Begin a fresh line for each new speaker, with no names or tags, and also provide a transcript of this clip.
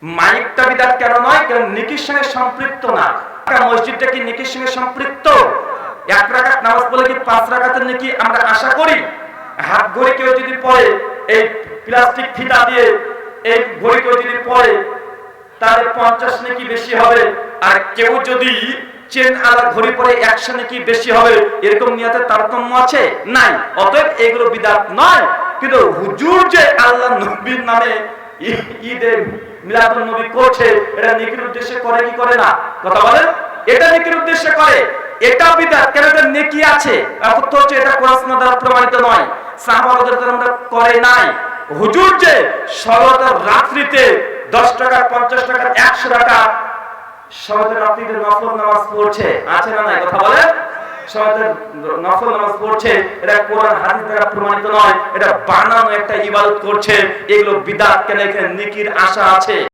মাইকটা বিদআত কেন নয়? কারণ নেকির সঙ্গে সম্পৃক্ত না। মসজিদটা কি নেকির সঙ্গে সম্পৃক্ত? এক রাকাত নামাজ পড়লে কি 5 রাকাতের নেকি আমরা আশা করি? হাত ঘড়ি কেউ যদি পড়ে, এই প্লাস্টিক ফিতা দিয়ে এই ঘড়ি কেউ যদি পড়ে, তাহলে 50 নেকি বেশি হবে। আর কেউ যদি চেন আলা ঘড়ি পরে 100 নেকি বেশি হবে। এরকম নিয়তের তারতম্য আছে? নাই। অতএব এগুলো বিদআত নয়। কিন্তু হুজুর যে আল্লাহ নবীর নামে ঈদে মিলাদুন নবী করছে, এটা নেকির উদ্দেশ্যে করে কি করে না? কথা বলেন। এটা নেকির উদ্দেশ্যে করে, এটা বিদআত। কেন? এটা নেকি আছে, অর্থ হচ্ছে এটা কোরআন সুন্নাহ দ্বারা প্রমাণিত নয়। সাহাবারা দ্বারা করে নাই। হুজুর যে শরতের রাত্রিতে 10 টাকা 50 টাকা 100 টাকা শরতের রাত্রিতে নফল নামাজ পড়ছে, আছে না নাই? কথা বলেন। শরতের নফল নামাজ পড়ছে, এটা কোরআন হাদিস দ্বারা প্রমাণিত নয়, এটা বানানো একটা ইবাদত করছে। এগুলো বিদআত। কেন? এখানে নেকির আশা আছে।